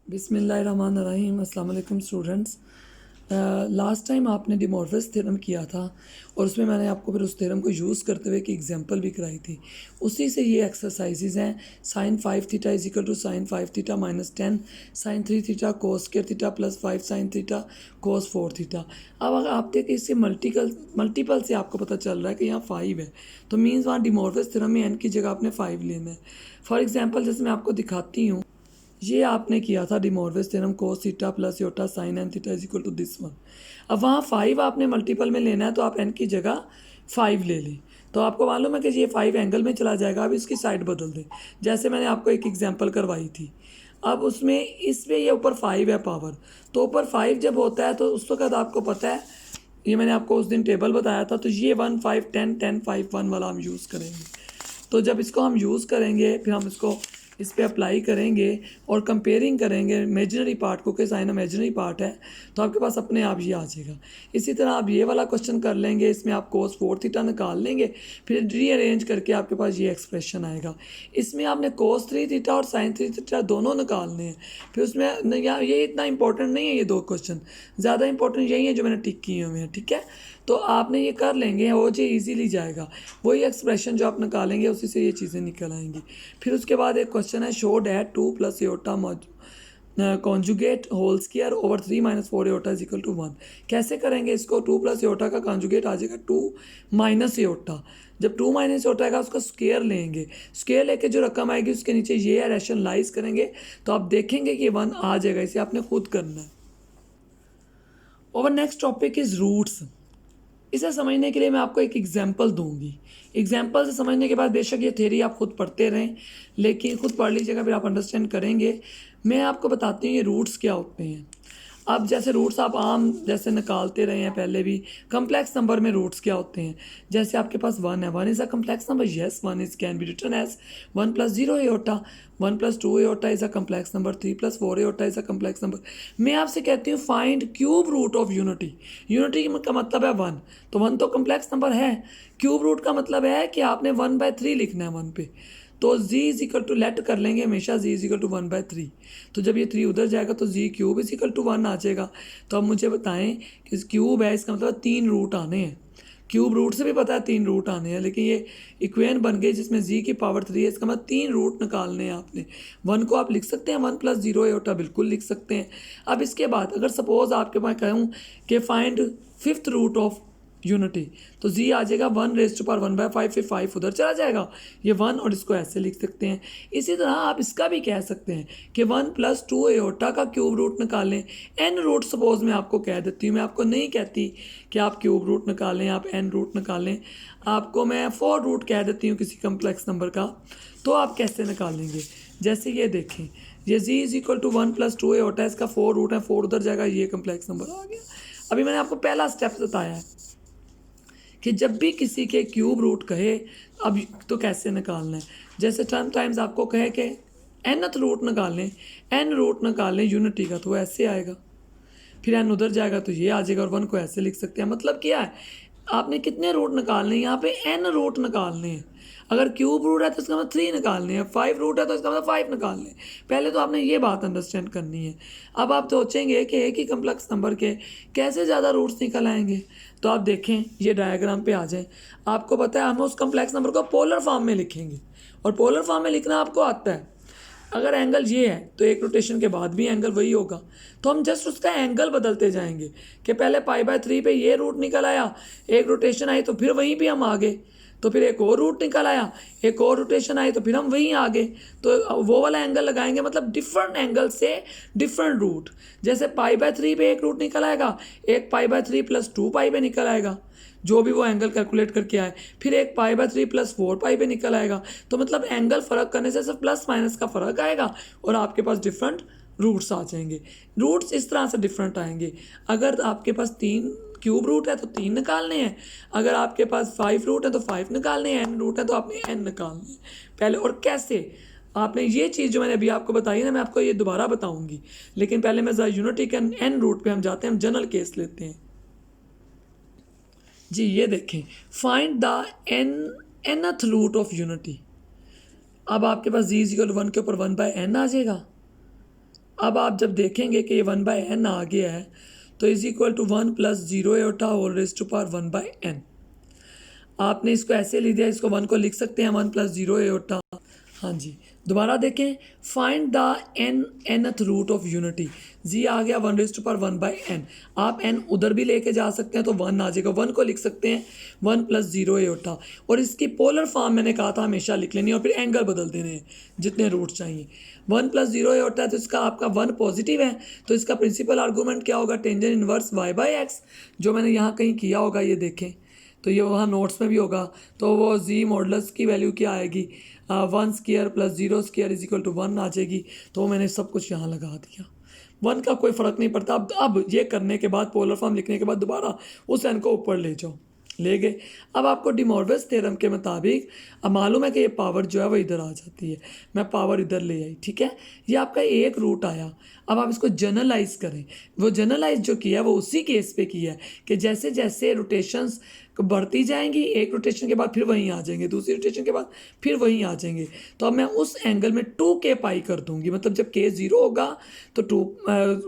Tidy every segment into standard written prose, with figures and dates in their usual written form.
बिस्मिल्लाहिर्रहमानिर्रहीम। अस्सलाम वालेकुम स्टूडेंट्स। लास्ट टाइम आपने डी मॉर्फिस थ्योरम किया था और उसमें मैंने आपको फिर उस थ्योरम को यूज़ करते हुए एक एग्जांपल भी कराई थी। उसी से ये एक्सरसाइजेज हैं। Sine 5 theta is equal to sine 5 theta minus 10 sine 3 theta cos square theta plus 5 sine theta cos 4 theta. अब अगर आप देखें इससे मल्टीपल से आपको पता चल रहा है कि यहाँ 5 है, तो मीन्स वहाँ डी मॉर्फिस थ्योरम में एन की जगह आपने 5 लेना है। फॉर एग्जाम्पल जैसे मैं आपको दिखाती हूँ, ये आपने किया था de Moivre's theorem cos theta plus iota sine n theta is equal to this one. अब वहाँ 5 आपने मल्टीपल में लेना है, तो आप एन की जगह 5 ले लें। तो आपको मालूम है कि ये 5 एंगल में चला जाएगा। अब इसकी साइड बदल दें, जैसे मैंने आपको एक एग्जांपल करवाई थी। अब उसमें इसमें ये ऊपर 5 है पावर, तो ऊपर 5 जब होता है तो उस वक्त आपको पता है, ये मैंने आपको उस दिन टेबल बताया था, तो ये 1 5 10 10 5 1 वाला हम यूज़ करेंगे। तो जब इसको हम यूज़ करेंगे फिर हम इसको इस पर अप्लाई करेंगे और कंपेयरिंग करेंगे इमेजिनरी पार्ट को कि साइन इमेजिनरी पार्ट है, तो आपके पास अपने आप ये आ जाएगा। इसी तरह आप ये वाला क्वेश्चन कर लेंगे, इसमें आप कोस 4 थीटा निकाल लेंगे, फिर रीअरेंज करके आपके पास ये एक्सप्रेशन आएगा। इसमें आपने कोस 3 थीटा और साइन 3 थीटा दोनों निकालने हैं। फिर उसमें ये इतना इंपॉर्टेंट नहीं है, ये दो क्वेश्चन ज़्यादा इंपॉर्टेंट यही है जो मैंने टिक किए हुए हैं, ठीक है। तो आपने ये कर लेंगे, हो जी ईजीली जाएगा। वही एक्सप्रेशन जो आप निकालेंगे उसी से ये चीज़ें निकल आएंगी। फिर उसके बाद एक क्वेश्चन है, show that 2 plus iota conjugate whole square over 3 minus 4 iota is equal to 1। कैसे करेंगे इसको? 2 प्लस एयोटा का कॉन्जुगेट आ जाएगा 2 माइनस एयोटा। जब 2 माइनस एयोटा आएगा उसका स्क्वायर लेंगे, स्क्वायर लेके जो रकम आएगी उसके नीचे ये रैशनलाइज करेंगे, तो आप देखेंगे कि 1 आ जाएगा। इसे आपने खुद करना है। Over next topic is roots. इसे समझने के लिए मैं आपको एक एग्जाम्पल दूंगी। एग्जाम्पल से समझने के बाद बेशक ये थ्योरी आप खुद पढ़ते रहें, लेकिन खुद पढ़ लीजिएगा, फिर आप अंडरस्टैंड करेंगे। मैं आपको बताती हूँ ये रूट्स क्या होते हैं। अब जैसे रूट्स आप आम जैसे निकालते रहे हैं पहले भी, कम्प्लेक्स नंबर में रूट्स क्या होते हैं। जैसे आपके पास 1 है, 1 is a complex number, yes 1 is can be written as 1 plus 0 iota, 1 plus 2 iota is a complex number, 3 plus 4 iota is a complex number. मैं आपसे कहती हूँ find cube root of unity. Unity का मतलब है 1, तो 1 तो कम्प्लेक्स नंबर है। क्यूब रूट का मतलब है कि आपने 1/3 लिखना है 1 पे। तो z is equal to let कर लेंगे हमेशा, z इज इक्वल टू 1/3। तो जब ये 3 उधर जाएगा तो z cube is equal to 1 आ जाएगा। तो अब मुझे बताएं कि क्यूब है, इसका मतलब 3 रूट आने हैं। क्यूब रूट से भी पता है 3 रूट आने हैं, लेकिन ये इक्वेशन बन गई जिसमें z की पावर 3 है, इसका मतलब 3 रूट निकालने हैं आपने। 1 को आप लिख सकते हैं 1 प्लस 0 एयोटा, बिल्कुल लिख सकते हैं। अब इसके बाद अगर सपोज आपके पास कहूँ कि find 5th root of unity, तो z आ जाएगा 1⁵1/5, फिर 5 उधर चला जाएगा, ये 1, और इसको ऐसे लिख सकते हैं। इसी तरह आप इसका भी कह सकते हैं कि 1 प्लस 2 एयोटा का क्यूब रूट निकालें। n रूट सपोज मैं आपको कह देती हूँ, मैं आपको नहीं कहती कि आप क्यूब रूट निकालें, आप n रूट निकालें, आपको मैं 4 रूट कह देती हूँ किसी कम्प्लेक्स नंबर का। तो आप कैसे निकालेंगे? जैसे ये देखें, ये z is equal to 1 plus 2 iota, इसका 4 रूट है, 4 उधर जाएगा, ये कम्प्लेक्स नंबर आ गया। अभी मैंने आपको पहला स्टेप बताया है कि जब भी किसी के क्यूब रूट कहे अब तो कैसे निकालना है। जैसे टाइम्स आपको कहे कि nth रूट निकालें, n रूट निकालें यूनिटी का, तो ऐसे आएगा। फिर n उधर जाएगा तो ये आ जाएगा, और 1 को ऐसे लिख सकते हैं। मतलब क्या है, आपने कितने रूट निकालने हैं? यहाँ पे n रूट निकालने हैं। अगर क्यूब रूट है तो इसका मतलब 3 निकालने हैं, 5 रूट है तो इसका मतलब 5 निकालने हैं। पहले तो आपने ये बात अंडरस्टैंड करनी है। अब आप सोचेंगे कि एक ही कम्प्लेक्स नंबर के कैसे ज़्यादा रूट्स निकल आएंगे, तो आप देखें ये डायग्राम पे आ जाए। आपको पता है हम उस कम्प्लेक्स नंबर को पोलर फॉर्म में लिखेंगे, और पोलर फॉर्म में लिखना आपको आता है। अगर एंगल ये है तो एक रोटेशन के बाद भी एंगल वही होगा, तो हम जस्ट उसका एंगल बदलते जाएंगे कि पहले π/3 पे ये रूट निकल आया, एक रोटेशन आई तो फिर वहीं पे हम आ गए, तो फिर एक और रूट निकल आया, एक और रोटेशन आई तो फिर हम वहीं आ गए, तो वो वाला एंगल लगाएंगे। मतलब डिफरेंट एंगल से डिफरेंट रूट। जैसे π/3 पे एक रूट निकल आएगा, एक π/3 प्लस 2π पे निकल आएगा, जो भी वो एंगल कैलकुलेट करके आए, फिर एक π/3 प्लस 4π पे निकल आएगा। तो मतलब एंगल फ़र्क करने से सिर्फ प्लस माइनस का फ़र्क आएगा और आपके पास डिफरेंट रूट्स आ जाएंगे। रूट्स इस तरह से डिफरेंट आएंगे। अगर आपके पास 3 क्यूब रूट है तो 3 निकालने हैं, अगर आपके पास 5 रूट है तो 5 निकालने हैं, n रूट है तो आपने n निकालने हैं पहले। और कैसे आपने ये चीज़ जो मैंने अभी आपको बताई ना, मैं आपको ये दोबारा बताऊंगी, लेकिन पहले मैं यूनिटी के n रूट पे हम जाते हैं, हम जनरल केस लेते हैं जी। ये देखें, find the nth root of unity. अब आपके पास z इक्वल 1 के ऊपर 1/n आ जाएगा। अब आप जब देखेंगे कि ये 1/n आ गया है तो is equal to 1 + 0 Etah whole raise to power 1/n। आपने इसको ऐसे लिख दिया, इसको 1 को लिख सकते हैं 1 + 0 एटा। हाँ जी, दोबारा देखें, find the nth root of unity. जी आ गया 1 रेज़ टू पावर 1/n। आप n उधर भी लेके जा सकते हैं तो 1 आ जाएगा, 1 को लिख सकते हैं 1 + 0 एटा। और इसकी पोलर फॉर्म मैंने कहा था हमेशा लिख लेनी है और फिर एंगल बदल देने हैं जितने रूट चाहिए। 1 + 0 एटा है तो इसका आपका 1 पॉजिटिव है, तो इसका प्रिंसिपल आर्गूमेंट क्या होगा, टेंजेंट इनवर्स y/x, जो मैंने यहाँ कहीं किया होगा, ये देखें तो ये वहाँ नोट्स में भी होगा। तो वो जी मॉडल्स की वैल्यू क्या आएगी, 1 square + 0 square is equal to 1 आ जाएगी। तो मैंने सब कुछ यहाँ लगा दिया, 1 का कोई फ़र्क नहीं पड़ता। अब ये करने के बाद, पोलर फॉर्म लिखने के बाद दोबारा उस n को ऊपर ले जाओ, ले गए। अब आपको डी मॉर्विस थ्योरम के मुताबिक अब मालूम है कि ये पावर जो है वो इधर आ जाती है, मैं पावर इधर ले आई, ठीक है। ये आपका एक रूट आया, अब आप इसको जनरलाइज करें। वो जनरलाइज जो किया है वो उसी केस पे किया है कि जैसे जैसे रोटेशंस बढ़ती जाएंगी, एक रोटेशन के बाद फिर वहीं आ जाएंगे, दूसरी रोटेशन के बाद फिर वहीं आ जाएंगे। तो अब मैं उस एंगल में 2k पाई कर दूंगी, मतलब जब k 0 होगा तो 2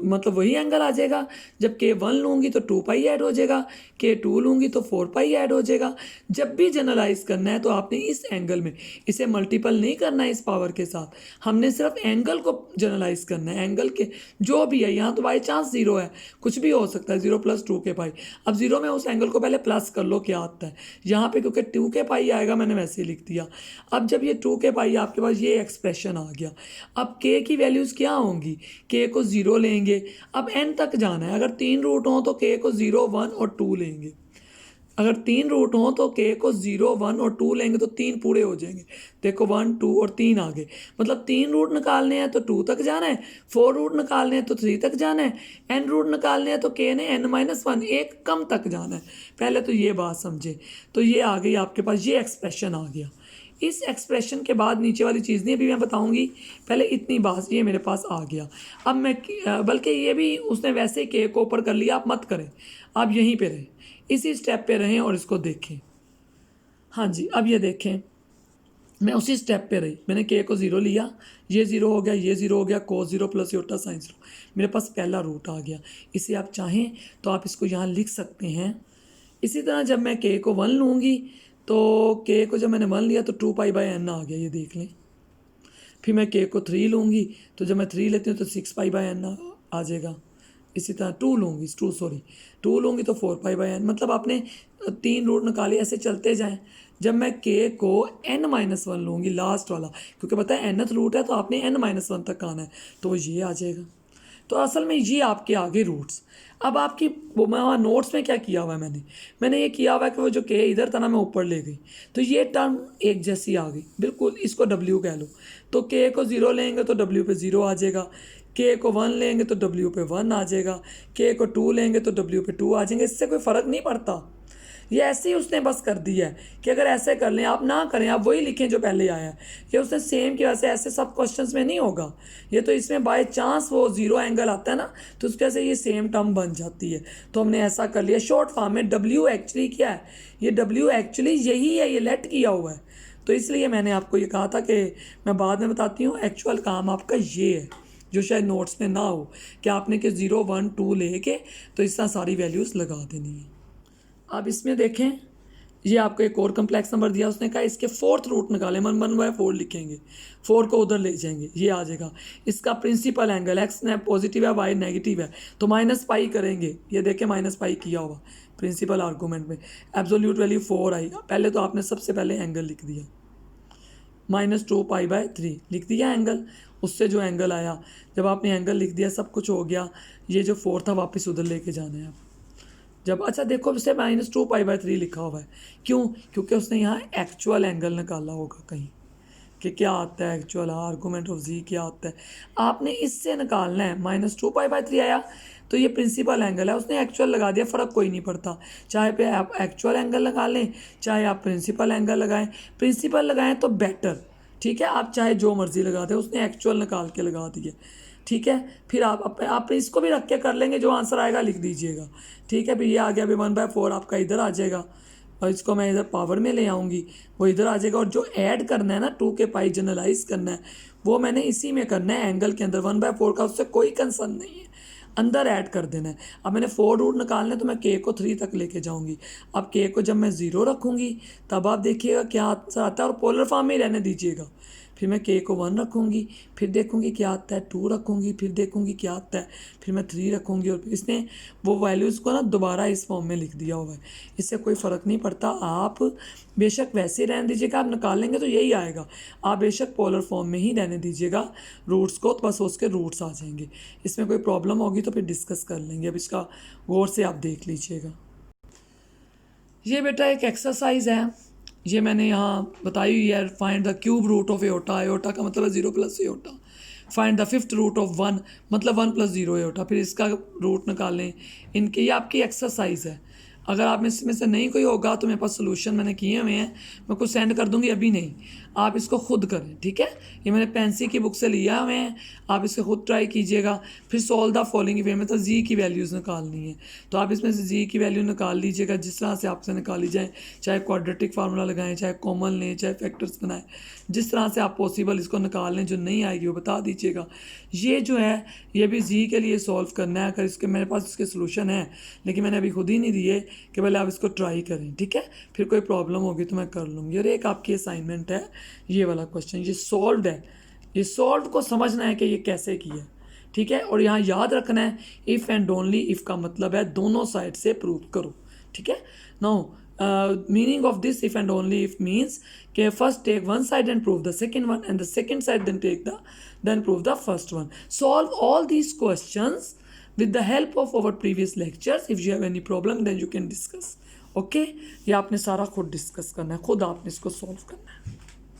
मतलब वही एंगल आ जाएगा। जब k 1 लूँगी तो 2 पाई ऐड हो जाएगा, k 2 लूँगी तो 4 पाई ऐड हो जाएगा। जब भी जनरलाइज करना है तो आपने इस एंगल में इसे मल्टीपल नहीं करना है इस पावर के साथ, हमने सिर्फ एंगल को जनरलाइज करना है। एंगल के जो भी है, यहाँ तो बाई चांस 0 है, कुछ भी हो सकता है, 0 + 2k पाई। अब 0 में उस एंगल को पहले प्लस कर लो क्या आता है, यहाँ पे क्योंकि 2k पाई आएगा मैंने वैसे ही लिख दिया। अब जब ये 2k पाई आपके पास ये एक्सप्रेशन आ गया, अब k की वैल्यूज़ क्या होंगी, k को 0 लेंगे, अब n तक जाना है। अगर 3 रूट हों तो k को 0, 1 और 2 लेंगे। अगर 3 रूट हों तो k को 0, 1 और 2 लेंगे तो 3 पूरे हो जाएंगे। देखो 1, 2 और 3 आ गए, मतलब 3 रूट निकालने हैं तो 2 तक जाना है, 4 रूट निकालने हैं तो 3 तक जाना है, n रूट निकालने हैं तो k ने n-1 एक कम तक जाना है। पहले तो ये बात समझे। तो ये आ गई आपके पास, ये एक्सप्रेशन आ गया। इस एक्सप्रेशन के बाद नीचे वाली चीज़ नहीं अभी मैं बताऊंगी, पहले इतनी बात ये मेरे पास आ गया। अब मैं बल्कि ये भी उसने वैसे ही k को ऊपर कर लिया, आप मत करें, आप यहीं पे रहें, इसी स्टेप पे रहें और इसको देखें। हाँ जी, अब ये देखें, मैं उसी स्टेप पे रही, मैंने k को 0 लिया, ये 0 हो गया, ये 0 हो गया, cos 0 + iota sin 0, मेरे पास पहला रूट आ गया। इसे आप चाहें तो आप इसको यहाँ लिख सकते हैं। इसी तरह जब मैं k को 1 लूँगी तो k को जब मैंने 1 लिया तो 2π/n आ गया, ये देख लें। फिर मैं k को 3 लूँगी तो जब मैं 3 लेती हूँ तो 6π/n आ जाएगा। इसी तरह 2 लूँगी, 2 लूँगी तो 4π/n, मतलब आपने 3 रूट निकाले, ऐसे चलते जाएं। जब मैं k को n-1 लूँगी, लास्ट वाला, क्योंकि पता है nth रूट है तो आपने n-1 तक आना है, तो ये आ जाएगा। तो असल में ये आपके आगे रूट्स। अब आपकी वो मैं वहाँ नोट्स में क्या किया हुआ है, मैंने ये किया हुआ है कि वो जो k इधर था ना, मैं ऊपर ले गई, तो ये टर्म एक जैसी आ गई बिल्कुल, इसको w कह लो। तो k को 0 लेंगे तो w पे 0 आ जाएगा, k को 1 लेंगे तो w पे 1 आ जाएगा, k को 2 लेंगे तो w पे 2 आ जाएंगे। इससे कोई फ़र्क नहीं पड़ता, ये ऐसे ही उसने बस कर दिया है कि अगर ऐसे कर लें, आप ना करें, आप वही लिखें जो पहले आया है। ये उसने सेम की वजह से ऐसे सब क्वेश्चंस में नहीं होगा, ये तो इसमें बाय चांस वो 0 एंगल आता है ना, तो उसकी वजह से ये सेम टर्म बन जाती है। तो हमने ऐसा कर लिया शॉर्ट फॉर्म में। w एक्चुअली क्या है, ये w एक्चुअली यही है, ये लेट किया हुआ है। तो इसलिए मैंने आपको ये कहा था कि मैं बाद में बताती हूँ, एक्चुअल काम आपका ये है जो शायद नोट्स में ना हो, कि आपने कि 0, 1, 2 लेके तो इस तरह सारी वैल्यूज़ लगा देनी है। अब इसमें देखें, ये आपको एक और कम्प्लेक्स नंबर दिया, उसने कहा इसके 4th रूट निकालें, 1/4 लिखेंगे, 4 को उधर ले जाएंगे, ये आ जाएगा। इसका प्रिंसिपल एंगल x पॉजिटिव है, y नेगेटिव है, तो -π करेंगे, ये देखें -π किया हुआ प्रिंसिपल आर्गूमेंट में। एब्सोल्यूट वैल्यू 4 आएगा। पहले तो आपने सबसे पहले एंगल लिख दिया, -2π/3 लिख दिया एंगल। उससे जो एंगल आया, जब आपने एंगल लिख दिया, सब कुछ हो गया, ये जो 4 था वापस उधर लेके जाना है आप। जब अच्छा देखो, उससे -2π/3 लिखा हुआ है, क्यों, क्योंकि उसने यहाँ एक्चुअल एंगल निकाला होगा कहीं कि क्या आता है एक्चुअल आर्गूमेंट ऑफ जी क्या आता है, आपने इससे निकालना है। -2π/3 आया तो ये प्रिंसिपल एंगल है, उसने एक्चुअल लगा दिया, फ़र्क कोई नहीं पड़ता, चाहे पे आप एक्चुअल एंगल लगा लें, चाहे आप प्रिंसिपल एंगल लगाएं। प्रिंसिपल लगाएं तो बेटर, ठीक है, आप चाहे जो मर्ज़ी लगा दें, उसने एक्चुअल निकाल के लगा दिया, ठीक है। फिर आप इसको भी रख के कर लेंगे, जो आंसर आएगा लिख दीजिएगा, ठीक है। फिर ये आ गया, अभी 1/4 आपका इधर आ जाएगा, और इसको मैं इधर पावर में ले आऊँगी, वो इधर आ जाएगा। और जो ऐड करना है ना 2 के पाई जनरलाइज करना है, वो मैंने इसी में करना है एंगल के अंदर 1/4 का, उससे कोई कंसर्न नहीं है, अंदर ऐड कर देना है। अब मैंने 4 रूट निकालना है तो मैं के को 3 तक लेके जाऊंगी। अब के को जब मैं 0 रखूँगी तब आप देखिएगा क्या आंसर आता है, और पोलर फॉर्म में ही रहने दीजिएगा। फिर मैं के को 1 रखूँगी, फिर देखूँगी क्या आता है, 2 रखूँगी, फिर देखूँगी क्या आता है, फिर मैं 3 रखूँगी। और इसने वो वैल्यूज़ को ना दोबारा इस फॉर्म में लिख दिया हुआ है, इससे कोई फ़र्क नहीं पड़ता। आप बेशक वैसे ही रहने दीजिएगा, आप निकालेंगे तो यही आएगा। आप बेशक पोलर फॉर्म में ही रहने दीजिएगा रूट्स को, तो बस उसके रूट्स आ जाएंगे। इसमें कोई प्रॉब्लम होगी तो फिर डिस्कस कर लेंगे। अब इसका गौर से आप देख लीजिएगा। ये बेटा एक एक्सरसाइज है, ये मैंने यहाँ बताई हुई है। Find the cube root of iota, iota का मतलब है 0 plus iota. Find the fifth root of 1, मतलब 1 + 0 एयोटा, फिर इसका रूट निकालें। इनकी ये आपकी एक्सरसाइज है। अगर आप इसमें से नहीं कोई होगा तो मेरे पास सोल्यूशन मैंने किए हुए हैं, मैं कुछ सेंड कर दूंगी, अभी नहीं, आप इसको खुद करें, ठीक है। ये मैंने पेंसी की बुक से लिया हुए हैं, आप इसको खुद ट्राई कीजिएगा। फिर सॉल्व द फॉलोइंग वे में तो जी की वैल्यूज़ निकालनी है, तो आप इसमें से जी की वैल्यू निकाल लीजिएगा जिस तरह से आपसे निकाली जाए, चाहे क्वाड्रेटिक फार्मूला लगाएं, चाहे कॉमन लें, चाहे फैक्टर्स बनाएं, जिस तरह से आप पॉसिबल इसको निकाल लें। जो नहीं आएगी वो बता दीजिएगा। ये जो है ये भी जी के लिए सॉल्व करना है। अगर इसके मेरे पास इसके सोल्यूशन है, लेकिन मैंने अभी खुद ही नहीं दिए कि पहले आप इसको ट्राई करें, ठीक है। फिर कोई प्रॉब्लम होगी तो मैं कर लूँगी। और एक आपकी असाइनमेंट है ये वाला क्वेश्चन, ये सॉल्व है, ये सॉल्व को समझना है कि ये कैसे किया, ठीक है। और यहाँ याद रखना है इफ़ एंड ओनली इफ़ का मतलब है दोनों साइड से प्रूव करो, ठीक है। Now meaning of this if and only if means कि first take one side and prove the second one, and the second side then prove the first one. Solve all these questions with the help of our previous lectures. If you have any problem then you can discuss. Okay, ये आपने सारा खुद discuss करना है, खुद आपने इसको solve करना है।